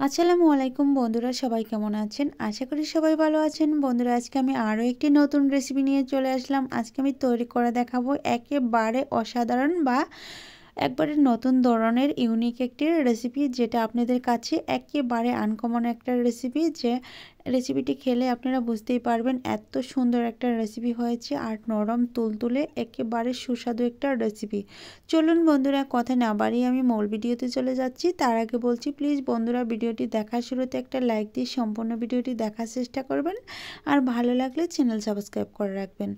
আসসালামু আলাইকুম বন্ধুরা, সবাই কেমন আছেন? আশা করি সবাই ভালো আছেন। বন্ধুরা, আজকে আমি আরও একটি নতুন রেসিপি নিয়ে চলে আসলাম। আজকে আমি তৈরি করে দেখাবো একেবারে অসাধারণ বা একবারে নতুন ধরনের ইউনিক একটি রেসিপি, যেটা আপনাদের কাছে একেবারে আনকমন একটা রেসিপি। যে রেসিপিটি খেলে আপনারা বুঝতেই পারবেন এত সুন্দর একটা রেসিপি হয়েছে, আর নরম তুলতুলে একেবারে সুস্বাদু একটা রেসিপি। চলুন বন্ধুরা, কথা না বাড়িয়ে আমি মূল ভিডিওতে চলে যাচ্ছি। তার আগে বলছি, প্লিজ বন্ধুরা, ভিডিওটি দেখার শুরুতে একটা লাইক দিয়ে সম্পূর্ণ ভিডিওটি দেখার চেষ্টা করবেন, আর ভালো লাগলে চ্যানেল সাবস্ক্রাইব করে রাখবেন।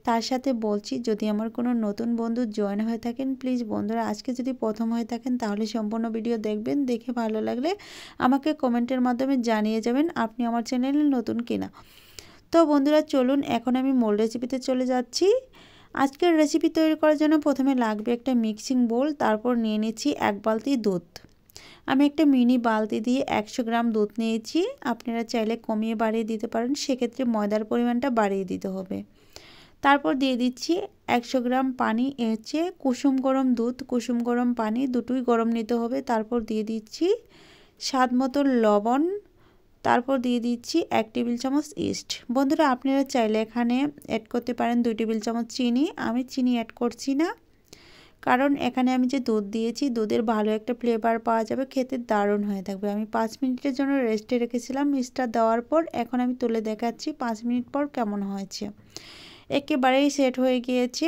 তার সাথে বলছি, যদি আমার কোনো নতুন বন্ধু জয়েন হয়ে থাকেন, প্লিজ বন্ধুরা আজকে যদি প্রথম হয়ে থাকেন তাহলে সম্পূর্ণ ভিডিও দেখবেন। দেখে ভালো লাগলে আমাকে কমেন্টের মাধ্যমে জানিয়ে যাবেন আপনি আমার চ্যানেলে নতুন কিনা। তো বন্ধুরা চলুন, এখন আমি মূল রেসিপিতে চলে যাচ্ছি। আজকের রেসিপি তৈরি করার জন্য প্রথমে লাগবে একটা মিক্সিং বোল, তারপর নিয়ে নিচ্ছি 1 বালতি দুধ। আমি একটা মিনি বালতি দিয়ে 100 গ্রাম দুধ নিয়েছি। আপনারা চাইলে কমিয়ে বাড়িয়ে দিতে পারেন, সেক্ষেত্রে ময়দার পরিমাণটা বাড়িয়ে দিতে হবে। তারপর দিয়ে দিচ্ছি 100 গ্রাম পানি। হচ্ছে কুসুম গরম দুধ, কুসুম গরম পানি, দুটোই গরম নিতে হবে। তারপর দিয়ে দিচ্ছি স্বাদ মতো লবণ। তারপর দিয়ে দিচ্ছি 1 টেবিল চামচ ইস্ট। বন্ধুরা, আপনারা চাইলে এখানে অ্যাড করতে পারেন 2 টেবিল চামচ চিনি। আমি চিনি অ্যাড করছি না, কারণ এখানে আমি যে দুধ দিয়েছি, দুধের ভালো একটা ফ্লেভার পাওয়া যাবে, খেতে দারুণ হয়ে থাকবে। আমি 5 মিনিটের জন্য রেস্টে রেখেছিলাম ইস্টটা দেওয়ার পর। এখন আমি তুলে দেখাচ্ছি 5 মিনিট পর কেমন হয়েছে। একেবারেই সেট হয়ে গিয়েছে।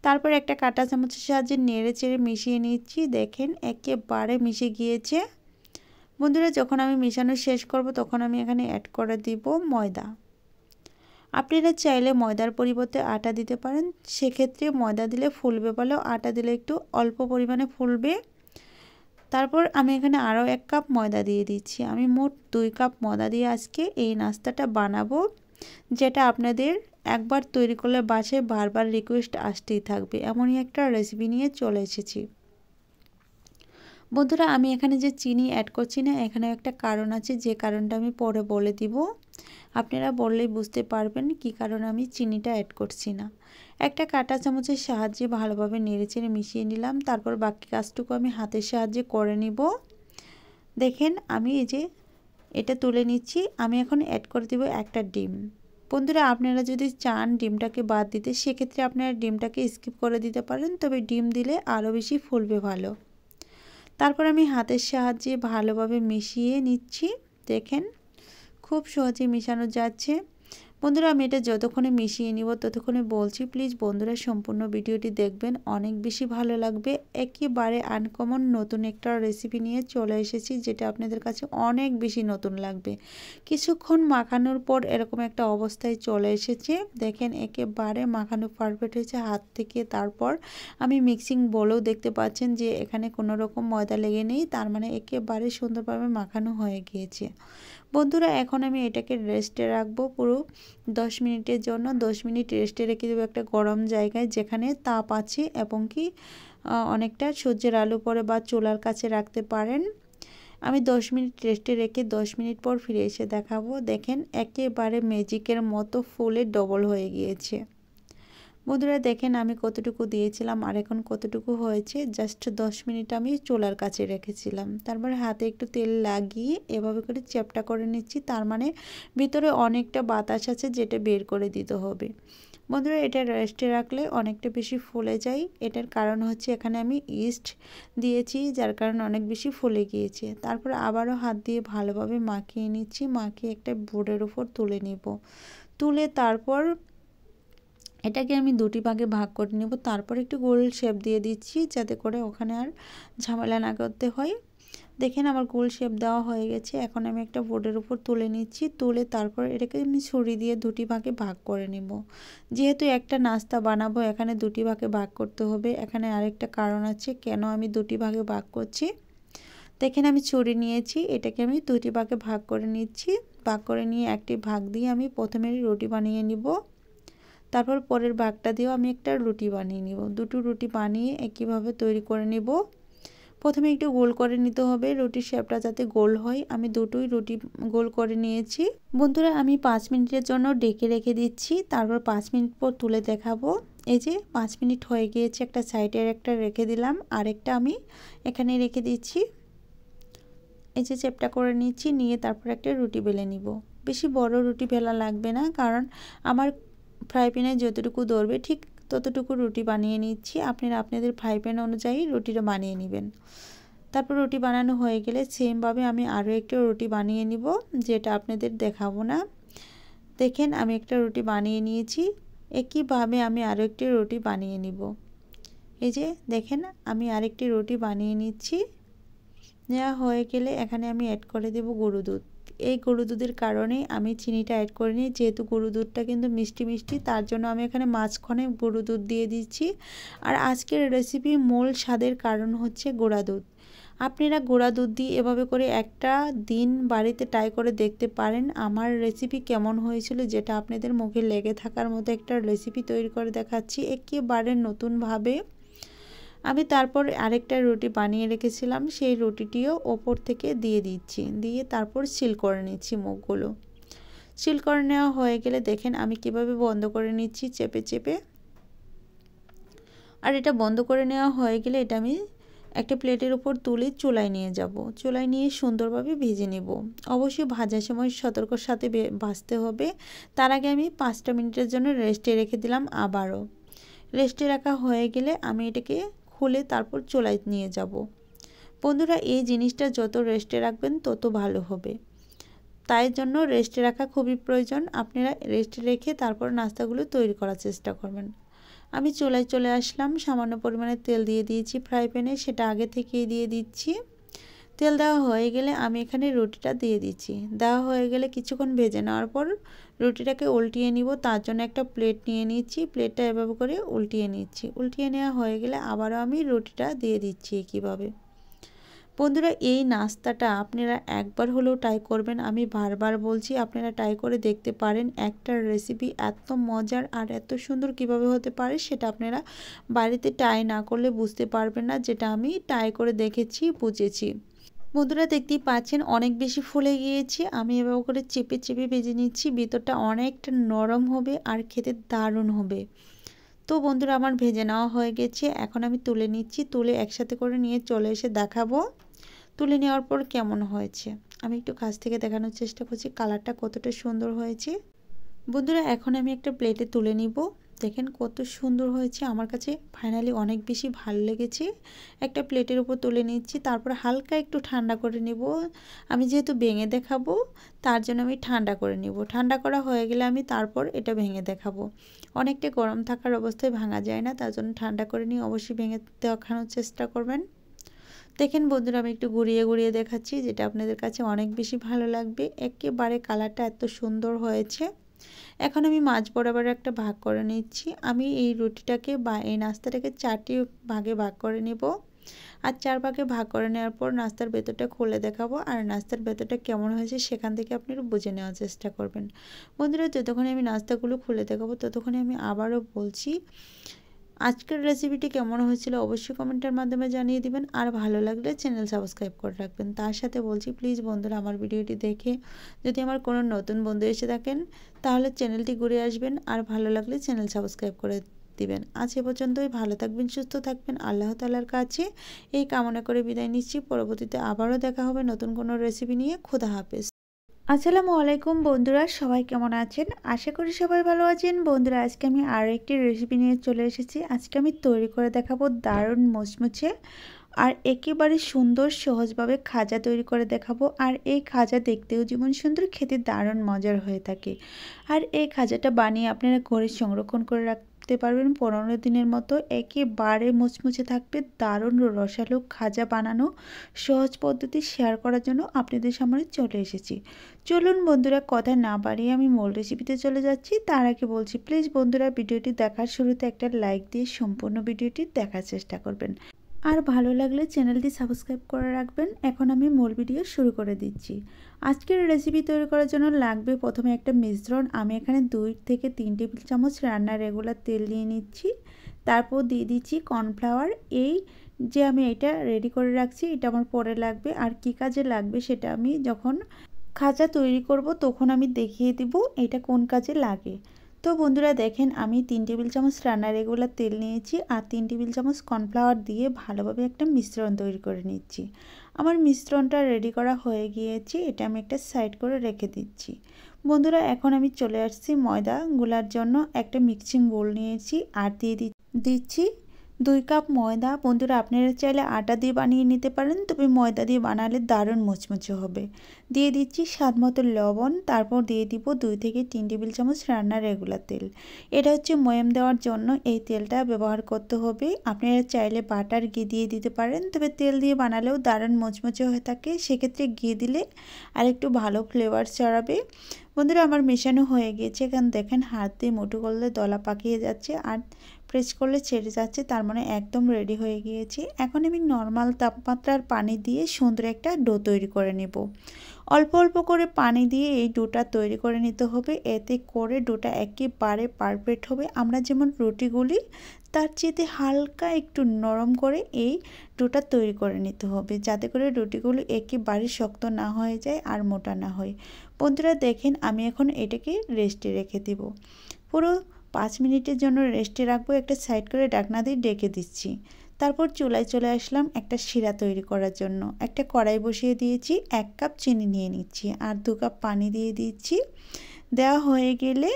তারপর একটা কাঁটা চামচের সাহায্যে নেড়ে চেড়ে মিশিয়ে নিচ্ছি। দেখেন একেবারে মিশে গিয়েছে। বন্ধুরা, যখন আমি মেশানো শেষ করব তখন আমি এখানে অ্যাড করে দিব ময়দা। আপনারা চাইলে ময়দার পরিবর্তে আটা দিতে পারেন, সেক্ষেত্রে ময়দা দিলে ফুলবে ভালো, আটা দিলে একটু অল্প পরিমাণে ফুলবে। তারপর আমি এখানে আরও 1 কাপ ময়দা দিয়ে দিচ্ছি। আমি মোট 2 কাপ ময়দা দিয়ে আজকে এই নাস্তাটা বানাবো, যেটা আপনাদের একবার তৈরি করলে বাসায় বারবার রিকোয়েস্ট আসতেই থাকবে। এমনই একটা রেসিপি নিয়ে চলে এসেছি। বন্ধুরা, আমি এখানে যে চিনি অ্যাড করছি না, এখানে একটা কারণ আছে, যে কারণটা আমি পরে বলে দিব। আপনারা বললেই বুঝতে পারবেন কী কারণে আমি চিনিটা অ্যাড করছি না। একটা কাঁটা চামচের সাহায্যে ভালোভাবে নেড়েচেড়ে মিশিয়ে নিলাম। তারপর বাকি কাজটুকু আমি হাতের সাহায্যে করে নিব। দেখেন আমি এই যে এটা তুলে নিচ্ছি। আমি এখন অ্যাড করে দেব একটা ডিম। বন্ধুরা, আপনারা যদি চান ডিমটাকে বাদ দিতে, সেক্ষেত্রে আপনারা ডিমটাকে স্কিপ করে দিতে পারেন, তবে ডিম দিলে আরও বেশি ফুলবে ভালো। তারপর আমি হাতের সাহায্যে ভালোভাবে মিশিয়ে নিচ্ছি। দেখেন খুব সহজে মেশানো যাচ্ছে। বন্ধুরা, আমি এটা যতক্ষণে মিশিয়ে নিব ততক্ষণে বলছি, প্লিজ বন্ধুরা সম্পূর্ণ ভিডিওটি দেখবেন, অনেক বেশি ভালো লাগবে। একেবারে আনকমন নতুন একটা রেসিপি নিয়ে চলে এসেছি, যেটা আপনাদের কাছে অনেক বেশি নতুন লাগবে। কিছুক্ষণ মাখানোর পর এরকম একটা অবস্থায় চলে এসেছে। দেখেন একেবারে মাখানো পারফেক্ট হয়েছে হাত থেকে। তারপর আমি মিক্সিং বলেও দেখতে পাচ্ছেন যে এখানে কোনো রকম ময়দা লেগে নেই, তার মানে একেবারে সুন্দরভাবে মাখানো হয়ে গিয়েছে। বন্ধুরা, এখন আমি এটাকে রেস্টে রাখবো পুরো 10 মিনিটের জন্য। 10 মিনিট রেস্টে রেখে দেবো একটা গরম জায়গায়, যেখানে তাপ আছে, এবং কি অনেকটা সূর্যের আলো পড়ে বা চুলার কাছে রাখতে পারেন। আমি 10 মিনিট রেস্টে রেখে 10 মিনিট পর ফিরে এসে দেখাবো। দেখেন একেবারে ম্যাজিকের মতো ফুলে ডবল হয়ে গিয়েছে। বন্ধুরা, দেখেন আমি কতটুকু দিয়েছিলাম আর এখন কতটুকু হয়েছে। জাস্ট 10 মিনিট আমি চুলার কাছে রেখেছিলাম। তারপরে হাতে একটু তেল লাগিয়ে এভাবে করে চ্যাপটা করে নিচ্ছি। তার মানে ভিতরে অনেকটা বাতাস আছে, যেটা বের করে দিতে হবে। বন্ধুরা, এটা রেস্টে রাখলে অনেকটা বেশি ফুলে যায়। এটার কারণ হচ্ছে এখানে আমি ইস্ট দিয়েছি, যার কারণে অনেক বেশি ফুলে গিয়েছে। তারপর আবারও হাত দিয়ে ভালোভাবে মাখিয়ে নিচ্ছি। মাখিয়ে একটা বোর্ডের উপর তুলে নিব। তুলে তারপর এটাকে আমি দুটি ভাগে ভাগ করে নেব। তারপর একটু গোল শেপ দিয়ে দিচ্ছি, যাতে করে ওখানে আর ঝামেলা না করতে হয়। দেখেন আমার গোল শেপ দেওয়া হয়ে গেছে। এখন আমি একটা বোর্ডের উপর তুলে নিচ্ছি। তুলে তারপর এটাকে আমি ছুরি দিয়ে দুটি ভাগে ভাগ করে নেব। যেহেতু একটা নাস্তা বানাবো, এখানে দুটি ভাগে ভাগ করতে হবে। এখানে আরেকটা কারণ আছে কেন আমি দুটি ভাগে ভাগ করছি। দেখেন আমি ছুরি নিয়েছি, এটাকে আমি দুটি ভাগে ভাগ করে নিচ্ছি। ভাগ করে নিয়ে একটি ভাগ দিয়ে আমি প্রথমে রুটি বানিয়ে নিব। তারপর পরের ভাগটা দিয়েও আমি একটা রুটি বানিয়ে নিব। দুটো রুটি বানিয়ে একইভাবে তৈরি করে নিব। প্রথমে একটু গোল করে নিতে হবে, রুটির শেপটা যাতে গোল হয়। আমি দুটোই রুটি গোল করে নিয়েছি। বন্ধুরা, আমি 5 মিনিটের জন্য ডেকে রেখে দিচ্ছি। তারপর 5 মিনিট পর তুলে দেখাবো। এই যে 5 মিনিট হয়ে গিয়েছে, একটা সাইডের একটা রেখে দিলাম, আরেকটা আমি এখানে রেখে দিচ্ছি। এই যে চ্যাপটা করে নিচ্ছি, নিয়ে তারপর একটা রুটি বেলে নিব। বেশি বড় রুটি বেলা লাগবে না, কারণ আমার ফ্রাই প্যানে যতটুকু ধরবে ঠিক ততটুকু রুটি বানিয়ে নিচ্ছি। আপনারা আপনাদের ফ্রাই প্যান অনুযায়ী রুটিটা বানিয়ে নেবেন। তারপর রুটি বানানো হয়ে গেলে সেমভাবে আমি আরও একটা রুটি বানিয়ে নিব, যেটা আপনাদের দেখাবো না। দেখেন আমি একটা রুটি বানিয়ে নিয়েছি, একইভাবে আমি আরও একটি রুটি বানিয়ে নিব। এই যে দেখেন আমি আরেকটি রুটি বানিয়ে নিচ্ছি। নেওয়া হয়ে গেলে এখানে আমি অ্যাড করে দেব গরু দুধ। এই গরু দুধের কারণেই আমি চিনিটা অ্যাড করে নিই, যেহেতু গরু দুধটা কিন্তু মিষ্টি মিষ্টি, তার জন্য আমি এখানে মাঝখানে গরু দুধ দিয়ে দিচ্ছি। আর আজকের রেসিপি মূল স্বাদের কারণ হচ্ছে গুঁড়া দুধ। আপনারা গুঁড়া দুধ দিয়ে এভাবে করে একটা দিন বাড়িতে ট্রাই করে দেখতে পারেন। আমার রেসিপি কেমন হয়েছিল, যেটা আপনাদের মুখে লেগে থাকার মতো একটা রেসিপি তৈরি করে দেখাচ্ছি একেবারে নতুনভাবে। আমি তারপর আরেকটা রুটি বানিয়ে রেখেছিলাম, সেই রুটিটিও ওপর থেকে দিয়ে দিচ্ছি, দিয়ে তারপর সিল করে নিচ্ছি মুখগুলো। সিল করে নেওয়া হয়ে গেলে দেখেন আমি কিভাবে বন্ধ করে নিচ্ছি চেপে চেপে। আর এটা বন্ধ করে নেওয়া হয়ে গেলে এটা আমি একটা প্লেটের উপর তুলে চুলায় নিয়ে যাব। চুলায় নিয়ে সুন্দরভাবে ভেজে নেব। অবশ্যই ভাজার সময় সতর্কর সাথে ভাজতে হবে। তার আগে আমি 5টা মিনিটের জন্য রেস্টে রেখে দিলাম। আবারও রেস্টে রাখা হয়ে গেলে আমি এটাকে খুলে তারপর চুলায় নিয়ে যাব। বন্ধুরা এই জিনিসটা যত রেস্টে রাখবেন তত ভালো হবে, তাই জন্য রেস্টে রাখা খুবই প্রয়োজন। আপনারা রেস্টে রেখে তারপর নাস্তাগুলো তৈরি করার চেষ্টা করবেন। আমি চুলায় চলে আসলাম, সামান্য পরিমাণে তেল দিয়ে দিয়েছি ফ্রাই প্যানে, সেটা আগে থেকেই দিয়ে দিচ্ছি। তেল দেওয়া হয়ে গেলে আমি এখানে রুটিটা দিয়ে দিচ্ছি। দেওয়া হয়ে গেলে কিছুক্ষণ ভেজে নেওয়ার পর রুটিটাকে উল্টিয়ে নিব, তার জন্য একটা প্লেট নিয়ে নিচ্ছি। প্লেটটা এভাবে করে উল্টিয়ে নিচ্ছি। উল্টিয়ে নেওয়া হয়ে গেলে আবারও আমি রুটিটা দিয়ে দিচ্ছি একইভাবে। বন্ধুরা এই নাস্তাটা আপনারা একবার হলেও ট্রাই করবেন, আমি বারবার বলছি আপনারা ট্রাই করে দেখতে পারেন। একটা রেসিপি এত মজার আর এত সুন্দর কিভাবে হতে পারে সেটা আপনারা বাড়িতে ট্রাই না করলে বুঝতে পারবেন না, যেটা আমি ট্রাই করে দেখেছি বুঝেছি। বন্ধুরা দেখতেই পাচ্ছেন অনেক বেশি ফুলে গিয়েছে। আমি এভাবে করে চেপে চেপে ভেজে নিচ্ছি, ভিতরটা অনেকটা নরম হবে আর খেতে দারুণ হবে। তো বন্ধুরা আমার ভেজে নেওয়া হয়ে গেছে, এখন আমি তুলে নিচ্ছি। তুলে একসাথে করে নিয়ে চলে এসে দেখাবো তুলে নেওয়ার পর কেমন হয়েছে। আমি একটু কাছ থেকে দেখানোর চেষ্টা করছি কালারটা কতটা সুন্দর হয়েছে। বন্ধুরা এখন আমি একটা প্লেটে তুলে নিব। দেখেন কত সুন্দর হয়েছে, আমার কাছে ফাইনালি অনেক বেশি ভালো লেগেছে। একটা প্লেটের উপর তুলে নিচ্ছি, তারপর হালকা একটু ঠান্ডা করে নিব। আমি যেহেতু ভেঙে দেখাবো তার জন্য আমি ঠান্ডা করে নিব। ঠান্ডা করা হয়ে গেলে আমি তারপর এটা ভেঙে দেখাবো। অনেকটা গরম থাকার অবস্থায় ভাঙা যায় না, তার জন্য ঠান্ডা করে নিয়ে অবশ্যই ভেঙে দেখানোর চেষ্টা করবেন। দেখেন বন্ধুরা আমি একটু ঘুরিয়ে ঘুরিয়ে দেখাচ্ছি, যেটা আপনাদের কাছে অনেক বেশি ভালো লাগবে। একেবারে কালারটা এত সুন্দর হয়েছে। এখন আমি মাঝ বরাবর একটা ভাগ করে নিচ্ছি। আমি এই রুটিটাকে বা এই নাস্তাটাকে 4টি ভাগে ভাগ করে নেব। আর 4 ভাগে ভাগ করে নেওয়ার পর নাস্তার ভেতরটা খুলে দেখাবো, আর নাস্তার ভেতরটা কেমন হয়েছে সেখান থেকে আপনারা বুঝে নেওয়ার চেষ্টা করবেন। বন্ধুরা যতক্ষণে আমি নাস্তাগুলো খুলে দেখাবো ততক্ষণে আমি আবারও বলছি আজকের রেসিপিটি কেমন হয়েছিল অবশ্যই কমেন্টের মাধ্যমে জানিয়ে দিবেন। আর ভালো লাগলে চ্যানেল সাবস্ক্রাইব করে রাখবেন। তার সাথে বলছি প্লিজ বন্ধুরা আমার ভিডিওটি দেখে যদি আমার কোনো নতুন বন্ধু এসে থাকেন তাহলে চ্যানেলটি ঘুরে আসবেন, আর ভালো লাগলে চ্যানেল সাবস্ক্রাইব করে দিবেন। আজ এ পর্যন্তই, ভালো থাকবেন, সুস্থ থাকবেন, আল্লাহ তাআলার কাছে এই কামনা করে বিদায় নিচ্ছি। পরবর্তীতে আবারও দেখা হবে নতুন কোনো রেসিপি নিয়ে। খোদা হাফেজ। আসসালামু আলাইকুম বন্ধুরা, সবাই কেমন আছেন? আশা করি সবাই ভালো আছেন। বন্ধুরা আজকে আমি আর একটি রেসিপি নিয়ে চলে এসেছি। আজকে আমি তৈরি করে দেখাবো দারুণ মুচমুচে আর একেবারে সুন্দর সহজভাবে খাজা তৈরি করে দেখাবো। আর এই খাজা দেখতেও যেমন সুন্দর, খেতে দারুণ মজার হয়ে থাকে। আর এই খাজাটা বানিয়ে আপনারা ঘরে সংরক্ষণ করে রাখতে পারবেন 15 দিনের মতো। একেবারে মুচমুচে থাকবে। দারুণ রসালো খাজা বানানো সহজ পদ্ধতি শেয়ার করার জন্য আপনাদের সামনে চলে এসেছি। চলুন বন্ধুরা কথা না বাড়িয়ে আমি মূল রেসিপিতে চলে যাচ্ছি। তার আগে বলছি প্লিজ বন্ধুরা ভিডিওটি দেখার শুরুতে একটা লাইক দিয়ে সম্পূর্ণ ভিডিওটি দেখার চেষ্টা করবেন, আর ভালো লাগলে চ্যানেলটি সাবস্ক্রাইব করে রাখবেন। এখন আমি মূল ভিডিও শুরু করে দিচ্ছি। আজকের রেসিপি তৈরি করার জন্য লাগবে প্রথমে একটা মিশ্রণ। আমি এখানে 2 থেকে 3 টেবিল চামচ রান্নার রেগুলার তেল নিয়ে নিচ্ছি। তারপর দিয়ে দিচ্ছি কর্নফ্লাওয়ার। এই যে আমি এটা রেডি করে রাখছি, এটা আমার পরে লাগবে। আর কি কাজে লাগবে সেটা আমি যখন খাজা তৈরি করব তখন আমি দেখিয়ে দিব এটা কোন কাজে লাগে। তো বন্ধুরা দেখেন আমি 3 টেবিল চামচ রান্নার রেগুলার তেল নিয়েছি আর 3 টেবিল চামচ কর্নফ্লাওয়ার দিয়ে ভালোভাবে একটা মিশ্রণ তৈরি করে নিচ্ছি। আমার মিশ্রণটা রেডি করা হয়ে গিয়েছে, এটা আমি একটা সাইড করে রেখে দিচ্ছি। বন্ধুরা এখন আমি চলে আসছি ময়দা গুলার জন্য। একটা মিক্সিং বোল নিয়েছি আর দিয়ে দিচ্ছি 2 কাপ ময়দা। বন্ধুরা আপনারা চাইলে আটা দিয়ে বানিয়ে নিতে পারেন, তবে ময়দা দিয়ে বানালে দারুণ মুচমুচে হবে। দিয়ে দিচ্ছি স্বাদ মতো লবণ, তারপর দিয়ে দিব 2 থেকে 3 টেবিল চামচ রান্নার রেগুলার তেল। এটা হচ্ছে ময়াম দেওয়ার জন্য এই তেলটা ব্যবহার করতে হবে। আপনারা চাইলে বাটার ঘি দিয়ে দিতে পারেন, তবে তেল দিয়ে বানালেও দারুণ মুচমুচে হয়ে থাকে। সেক্ষেত্রে ঘি দিলে আর একটু ভালো ফ্লেভার ছড়াবে। বন্ধুরা আমার মেশানো হয়ে গিয়েছে, এখন দেখেন হাত দিয়ে মুঠো করলে দলা পাকিয়ে যাচ্ছে আর প্রেস করলে ছেড়ে যাচ্ছে, তার মানে একদম রেডি হয়ে গিয়েছে। এখন আমি নর্মাল তাপমাত্রার পানি দিয়ে সুন্দর একটা ডো তৈরি করে নেব। অল্প অল্প করে পানি দিয়ে এই ডোটা তৈরি করে নিতে হবে, এতে করে ডোটা একেবারে পারফেক্ট হবে। আমরা যেমন রুটিগুলি তার চেয়ে হালকা একটু নরম করে এই ডোটা তৈরি করে নিতে হবে, যাতে করে রুটিগুলো একেবারে শক্ত না হয়ে যায় আর মোটা না হয়। বন্ধুরা দেখেন আমি এখন এটাকে রেস্টে রেখে দিব। পুরো 5 মিনিটের জন্য রেস্টে রাখবো। একটা সাইড করে ঢাকনা দিয়ে ঢেকে দিচ্ছি। তারপর চুলায় চলে আসলাম একটা শিরা তৈরি করার জন্য। একটা কড়াই বসিয়ে দিয়েছি, 1 কাপ চিনি নিয়ে নিচ্ছি আর 2 কাপ পানি দিয়ে দিচ্ছি। দেওয়া হয়ে গেলে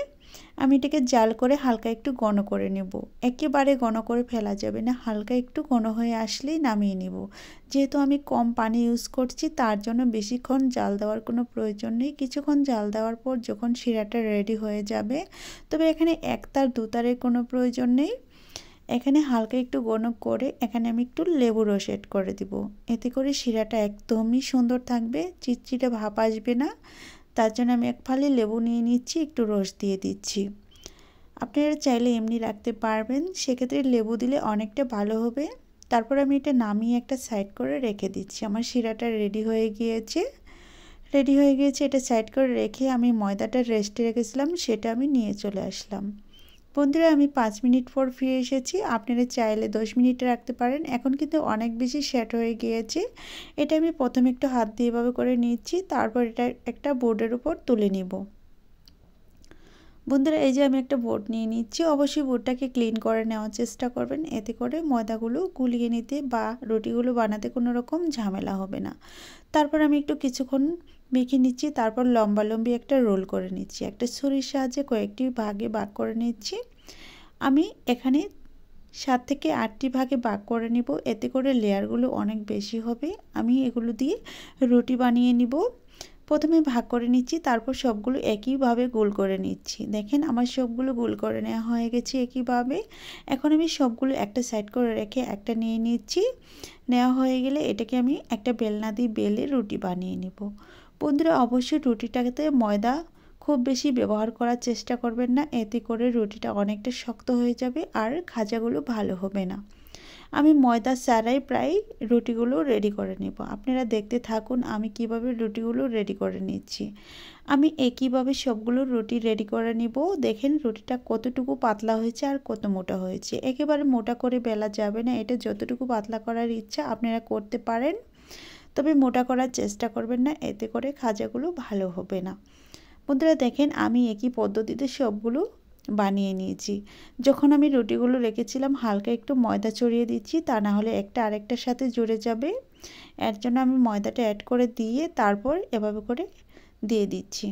আমি এটাকে জাল করে হালকা একটু ঘন করে নেব। একেবারে ঘন করে ফেলা যাবে না, হালকা একটু ঘন হয়ে আসলেই নামিয়ে নেব। যেহেতু আমি কম পানি ইউজ করছি, তার জন্য বেশিক্ষণ জাল দেওয়ার কোনো প্রয়োজন নেই। কিছুক্ষণ জাল দেওয়ার পর যখন শিরাটা রেডি হয়ে যাবে, তবে এখানে 1 তার 2 তারের কোনো প্রয়োজন নেই। এখানে হালকা একটু ঘন করে এখানে আমি একটু লেবু রস এড করে দিব। এতে করে শিরাটা একদমই সুন্দর থাকবে, চিটচিটে ভাব আসবে না। তার জন্য আমি 1 ফালি লেবু নিয়ে নিচ্ছি, একটু রস দিয়ে দিচ্ছি। আপনারা চাইলে এমনি রাখতে পারবেন, সেক্ষেত্রে লেবু দিলে অনেকটা ভালো হবে। তারপর আমি এটা নামিয়ে একটা সাইড করে রেখে দিচ্ছি। আমার শিরাটা রেডি হয়ে গিয়েছে। এটা সাইড করে রেখে আমি ময়দাটা রেস্টে রেখেছিলাম, সেটা আমি নিয়ে চলে আসলাম। বন্ধুরা আমি 5 মিনিট পর ফিরে এসেছি। আপনারা চাইলে 10 মিনিটে রাখতে পারেন। এখন কিন্তু অনেক বেশি সেট হয়ে গিয়েছে। এটা আমি প্রথমে একটু হাত দিয়ে এভাবে করে নিচ্ছি, তারপর এটা একটা বোর্ডের উপর তুলে নিব। বন্ধুরা এই যে আমি একটা বোর্ড নিয়ে নিচ্ছি, অবশ্যই বোর্ডটাকে ক্লিন করে নেওয়ার চেষ্টা করবেন, এতে করে ময়দাগুলো গুলিয়ে নিতে বা রুটিগুলো বানাতে কোনো রকম ঝামেলা হবে না। তারপর আমি একটু কিছুক্ষণ মেখে নিচ্ছি, তারপর লম্বালম্বি একটা রোল করে নিচ্ছি। একটা ছুরির সাহায্যে কয়েকটি ভাগে ভাগ করে নিচ্ছি। আমি এখানে 7 থেকে 8টি ভাগে ভাগ করে নিব, এতে করে লেয়ারগুলো অনেক বেশি হবে। আমি এগুলো দিয়ে রুটি বানিয়ে নিব। প্রথমে ভাগ করে নিচ্ছি, তারপর সবগুলো একইভাবে গোল করে নিচ্ছি। দেখেন আমার সবগুলো গোল করে নেওয়া হয়ে গেছে একইভাবে। এখন আমি সবগুলো একটা সাইড করে রেখে একটা নিয়ে নিচ্ছি। নেওয়া হয়ে গেলে এটাকে আমি একটা বেলনা দিয়ে বেলে রুটি বানিয়ে নিব। বন্ধুরা অবশ্যই রুটিটাতে ময়দা খুব বেশি ব্যবহার করার চেষ্টা করবেন না, এতে করে রুটিটা অনেকটা শক্ত হয়ে যাবে আর খাজাগুলো ভালো হবে না। আমি ময়দা ছাড়াই প্রায় রুটিগুলো রেডি করে নেব। আপনারা দেখতে থাকুন আমি কিভাবে রুটিগুলো রেডি করে নিচ্ছি। আমি একইভাবে সবগুলো রুটি রেডি করে নিব। দেখেন রুটিটা কতটুকু পাতলা হয়েছে আর কত মোটা হয়েছে। একেবারে মোটা করে বেলা যাবে না, এটা যতটুকু পাতলা করার ইচ্ছা আপনারা করতে পারেন, তবে মোটা করার চেষ্টা করবেন না, এতে করে খাজাগুলো ভালো হবে না। বন্ধুরা দেখেন আমি একই পদ্ধতিতে সবগুলো বানিয়ে নিয়েছি। যখন আমি রুটিগুলো রেখেছিলাম হালকা একটু ময়দা ছড়িয়ে দিচ্ছি, তা না হলে একটা আরেকটার সাথে জুড়ে যাবে। এর জন্য আমি ময়দাটা অ্যাড করে দিয়ে তারপর এভাবে করে দিয়ে দিচ্ছি।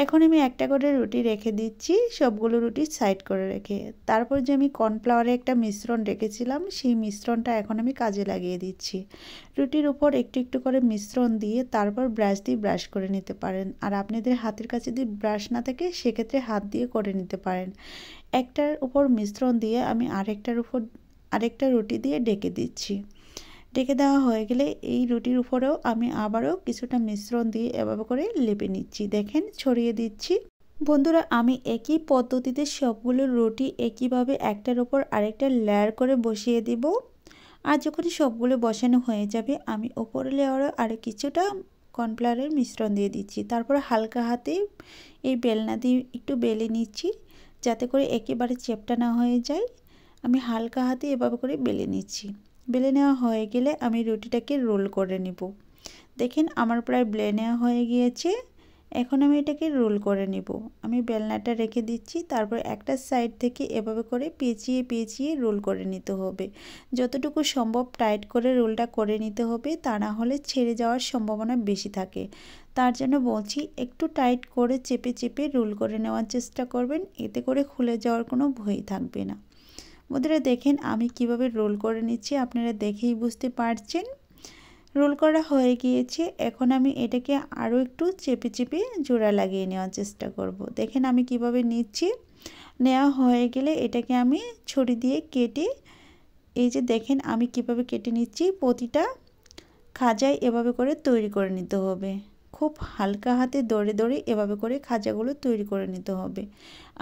এখন আমি একটা করে রুটি রেখে দিচ্ছি, সবগুলো রুটি সাইড করে রেখে। তারপর যে আমি কর্নফ্লাওয়ারে একটা মিশ্রণ রেখেছিলাম, সেই মিশ্রণটা এখন আমি কাজে লাগিয়ে দিচ্ছি। রুটির উপর একটু একটু করে মিশ্রণ দিয়ে তারপর ব্রাশ দিয়ে ব্রাশ করে নিতে পারেন, আর আপনাদের হাতের কাছে যদি ব্রাশ না থাকে সেক্ষেত্রে হাত দিয়ে করে নিতে পারেন। একটার উপর মিশ্রণ দিয়ে আমি আরেকটা রুটি দিয়ে ঢেকে দিচ্ছি। ঢেকে দেওয়া হয়ে গেলে এই রুটির উপরেও আমি আবারও কিছুটা মিশ্রণ দিয়ে এভাবে করে লেপে নিচ্ছি। দেখেন ছড়িয়ে দিচ্ছি। বন্ধুরা আমি একই পদ্ধতিতে সবগুলো রুটি একইভাবে একটার উপর আরেকটা লেয়ার করে বসিয়ে দিব। আর যখন সবগুলো বসানো হয়ে যাবে আমি উপরে লেয়ারে আরও কিছুটা কর্নফ্লাওয়ারের মিশ্রণ দিয়ে দিচ্ছি। তারপর হালকা হাতে এই বেলনা দিয়ে একটু বেলে নিচ্ছি, যাতে করে একেবারে চ্যাপ্টা না হয়ে যায়। আমি হালকা হাতে এভাবে করে বেলে নিচ্ছি। বেলে নেওয়া হয়ে গেলে আমি রুটিটাকে রোল করে নেব। দেখেন আমার প্রায় বেলে নেওয়া হয়ে গিয়েছে। এখন আমি এটাকে রোল করে নেব। আমি বেলনাটা রেখে দিচ্ছি, তারপর একটা সাইড থেকে এভাবে করে পেঁচিয়ে পেঁচিয়ে রোল করে নিতে হবে। যতটুকু সম্ভব টাইট করে রোলটা করে নিতে হবে, তা না হলে ছেড়ে যাওয়ার সম্ভাবনা বেশি থাকে। তার জন্য বলছি একটু টাইট করে চেপে চেপে রোল করে নেওয়ার চেষ্টা করবেন, এতে করে খুলে যাওয়ার কোনো ভয় থাকবে না। বন্ধুরা দেখেন আমি কিভাবে রোল করে নিচ্ছি, আপনারা দেখেই বুঝতে পারছেন। রোল করা হয়ে গিয়েছে, এখন আমি এটাকে আরও একটু চেপে চেপে জোড়া লাগিয়ে নেওয়ার চেষ্টা করব। দেখেন আমি কিভাবে নিচ্ছি। নেওয়া হয়ে গেলে এটাকে আমি ছুরি দিয়ে কেটে, এই যে দেখেন আমি কিভাবে কেটে নিচ্ছি, প্রতিটা খাজায় এভাবে করে তৈরি করে নিতে হবে। খুব হালকা হাতে দড়ে দড়ে এভাবে করে খাজাগুলো তৈরি করে নিতে হবে।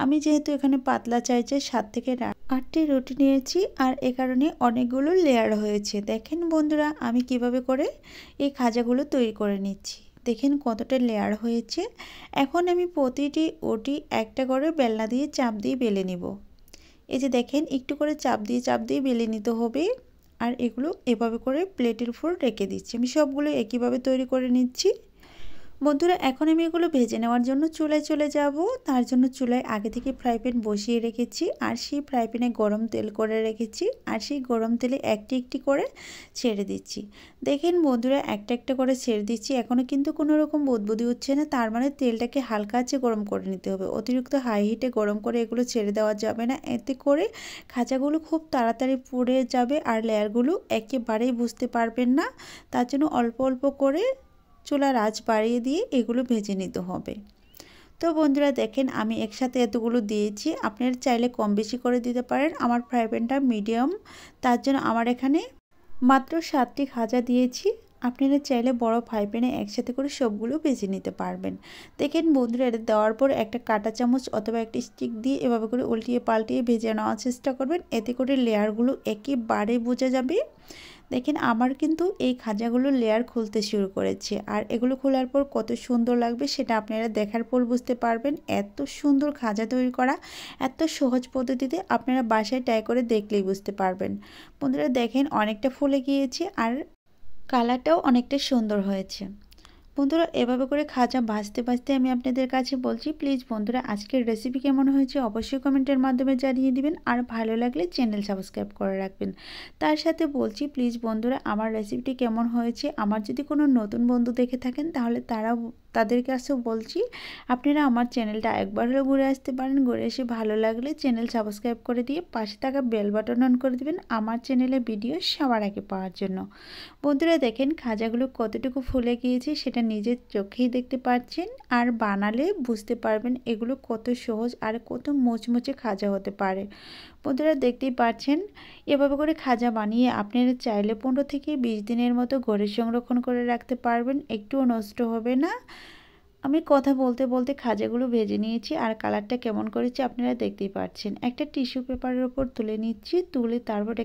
আমি যেহেতু এখানে পাতলা চাইছে 7 থেকে 8টি রুটি নিয়েছি, আর এ কারণে অনেকগুলো লেয়ার হয়েছে। দেখেন বন্ধুরা আমি কিভাবে করে এই খাজাগুলো তৈরি করে নিচ্ছি, দেখেন কতটা লেয়ার হয়েছে। এখন আমি প্রতিটি ওটি একটা করে বেলনা দিয়ে চাপ দিয়ে বেলে নিব। এই যে দেখেন একটু করে চাপ দিয়ে বেলে নিতে হবে। আর এগুলো এভাবে করে প্লেটের উপর রেখে দিচ্ছি। আমি সবগুলো একইভাবে তৈরি করে নিচ্ছি। বন্ধুরা এখন আমি এগুলো ভেজে নেওয়ার জন্য চুলায় চলে যাব। তার জন্য চুলায় আগে থেকে ফ্রাই প্যান বসিয়ে রেখেছি, আর সেই ফ্রাই প্যানে গরম তেল করে রেখেছি, আর সেই গরম তেলে একটি একটি করে ছেড়ে দিচ্ছি। দেখেন বন্ধুরা একটা একটা করে ছেড়ে দিচ্ছি, এখনও কিন্তু কোনো রকম বুদবুদি হচ্ছে না, তার মানে তেলটাকে হালকা আঁচে গরম করে নিতে হবে। অতিরিক্ত হাই হিটে গরম করে এগুলো ছেড়ে দেওয়া যাবে না, এতে করে খাঁচাগুলো খুব তাড়াতাড়ি পুড়ে যাবে আর লেয়ারগুলো একেবারেই বুঝতে পারবেন না। তার জন্য অল্প অল্প করে চুলার আঁচ বাড়িয়ে দিয়ে এগুলো ভেজে নিতে হবে। তো বন্ধুরা দেখেন আমি একসাথে এতগুলো দিয়েছি, আপনারা চাইলে কম বেশি করে দিতে পারেন। আমার ফ্রাই প্যানটা মিডিয়াম, তার জন্য আমার এখানে মাত্র 7টি খাজা দিয়েছি। আপনারা চাইলে বড় ফ্রাই প্যানে একসাথে করে সবগুলো ভেজে নিতে পারবেন। দেখেন বন্ধুরা এটা দেওয়ার পর একটা কাঁটা চামচ অথবা একটা স্টিক দিয়ে এভাবে করে উল্টিয়ে পাল্টিয়ে ভেজে নেওয়ার চেষ্টা করবেন, এতে করে লেয়ারগুলো একেবারে বোঝা যাবে। দেখেন আমার কিন্তু এই খাজাগুলো লেয়ার খুলতে শুরু করেছে, আর এগুলো খোলার পর কত সুন্দর লাগবে সেটা আপনারা দেখার পর বুঝতে পারবেন। এত সুন্দর খাজা তৈরি করা এত সহজ পদ্ধতিতে আপনারা বাসায় ট্রাই করে দেখলেই বুঝতে পারবেন। বন্ধুরা দেখেন অনেকটা ফুলে গিয়েছে আর কালারটাও অনেকটা সুন্দর হয়েছে। বন্ধুরা এভাবে করে খাজা ভাজতে ভাজতে আমি আপনাদের কাছে বলছি, প্লিজ বন্ধুরা আজকের রেসিপি কেমন হয়েছে অবশ্যই কমেন্টের মাধ্যমে জানিয়ে দিবেন, আর ভালো লাগলে চ্যানেল সাবস্ক্রাইব করে রাখবেন। তার সাথে বলছি প্লিজ বন্ধুরা আমার রেসিপিটি কেমন হয়েছে, আমার যদি কোনো নতুন বন্ধু দেখে থাকেন তাহলে তাদের কাছেও বলছি আপনারা আমার চ্যানেলটা একবার হলেও ঘুরে আসতে পারেন। ঘুরে এসে ভালো লাগলে চ্যানেল সাবস্ক্রাইব করে দিয়ে পাশে থাকা বেল বাটন অন করে দেবেন আমার চ্যানেলে ভিডিও সবার আগে পাওয়ার জন্য। বন্ধুরা দেখেন খাজাগুলো কতটুকু ফুলে গিয়েছে সেটা নিজের চোখেই দেখতে পাচ্ছেন, আর বানালে বুঝতে পারবেন এগুলো কত সহজ আর কত মুচমুচে খাজা হতে পারে। বন্ধুরা দেখতেই পাচ্ছেন এভাবে করে খাজা বানিয়ে আপনারা চাইলে 15 থেকে 20 দিনের মতো ঘরে সংরক্ষণ করে রাখতে পারবেন, একটুও নষ্ট হবে না। আমি কথা বলতে বলতে খাজাগুলো ভেজে নিয়েছি, আর কালারটা কেমন করেছি আপনারা দেখতেই পাচ্ছেন। একটা টিস্যু পেপারের উপর তুলে নিচ্ছি, তুলে তারপর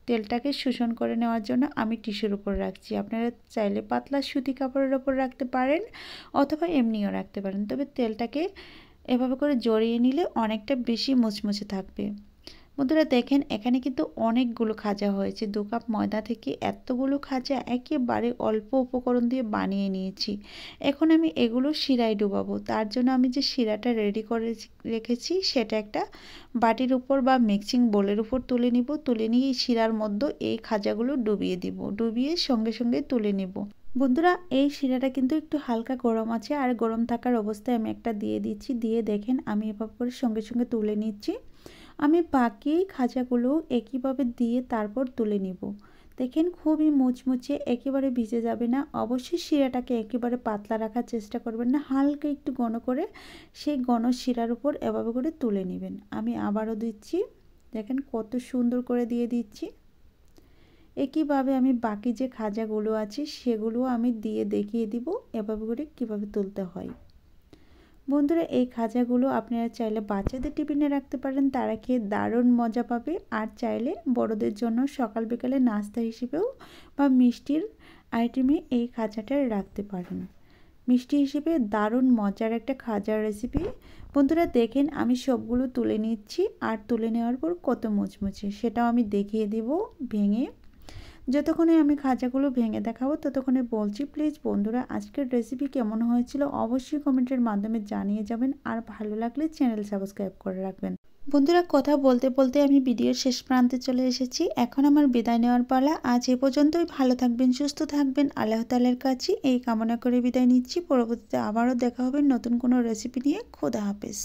তেলটাকে শোষণ করে নেওয়ার জন্য আমি টিস্যুর উপর রাখছি। আপনারা চাইলে পাতলা সুতি কাপড়ের উপর রাখতে পারেন অথবা এমনিও রাখতে পারেন, তবে তেলটাকে এভাবে করে জড়িয়ে নিলে অনেকটা বেশি মুচমুচে থাকবে। বন্ধুরা দেখেন এখানে কিন্তু অনেকগুলো খাজা হয়েছে, 2 কাপ ময়দা থেকে এতগুলো খাজা একেবারে অল্প উপকরণ দিয়ে বানিয়ে নিয়েছি। এখন আমি এগুলো শিরায় ডুবাবো, তার জন্য আমি যে শিরাটা রেডি করে রেখেছি সেটা একটা বাটির উপর বা মিক্সিং বোলের উপর তুলে নিব। তুলে নিয়ে এই শিরার মধ্যে এই খাজাগুলো ডুবিয়ে দিব, ডুবিয়ে সঙ্গে সঙ্গে তুলে নিব। বন্ধুরা এই শিরাটা কিন্তু একটু হালকা গরম আছে, আর গরম থাকার অবস্থায় আমি একটা দিয়ে দিচ্ছি। দিয়ে দেখেন আমি এভাবে করে সঙ্গে সঙ্গে তুলে নিচ্ছি। আমি বাকি খাজাগুলো একইভাবে দিয়ে তারপর তুলে নিব। দেখেন খুবই মুচমুচে, একেবারে ভিজে যাবে না। অবশ্যই শিরাটাকে একেবারে পাতলা রাখার চেষ্টা করবেন না, হালকা একটু ঘন করে সেই ঘন শিরার উপর এভাবে করে তুলে নেবেন। আমি আবারও দিচ্ছি, দেখেন কত সুন্দর করে দিয়ে দিচ্ছি। একইভাবে আমি বাকি যে খাজাগুলো আছে সেগুলো আমি দিয়ে দেখিয়ে দিব এভাবে করে কীভাবে তুলতে হয়। বন্ধুরা এই খাজাগুলো আপনারা চাইলে বাচ্চাদের টিফিনে রাখতে পারেন, তারা খেয়ে দারুণ মজা পাবে। আর চাইলে বড়দের জন্য সকাল বিকালে নাস্তা হিসেবেও বা মিষ্টির আইটেমে এই খাজাটা রাখতে পারেন। মিষ্টি হিসেবে দারুণ মজার একটা খাজার রেসিপি। বন্ধুরা দেখেন আমি সবগুলো তুলে নিচ্ছি, আর তুলে নেওয়ার পর কত মুচমুচে সেটাও আমি দেখিয়ে দিব ভেঙে। যতক্ষণে আমি খাজাগুলো ভেঙে দেখাবো ততক্ষণে বলছি, প্লিজ বন্ধুরা আজকের রেসিপি কেমন হয়েছিল অবশ্যই কমেন্টের মাধ্যমে জানিয়ে যাবেন, আর ভালো লাগলে চ্যানেল সাবস্ক্রাইব করে রাখবেন। বন্ধুরা কথা বলতে বলতে আমি ভিডিওর শেষ প্রান্তে চলে এসেছি, এখন আমার বিদায় নেওয়ার পালা। আজ এ পর্যন্তই। ভালো থাকবেন, সুস্থ থাকবেন, আল্লাহ তাআলার কাছে এই কামনা করে বিদায় নিচ্ছি। পরবর্তীতে আবারও দেখা হবে নতুন কোনো রেসিপি নিয়ে। খোদা হাফেজ।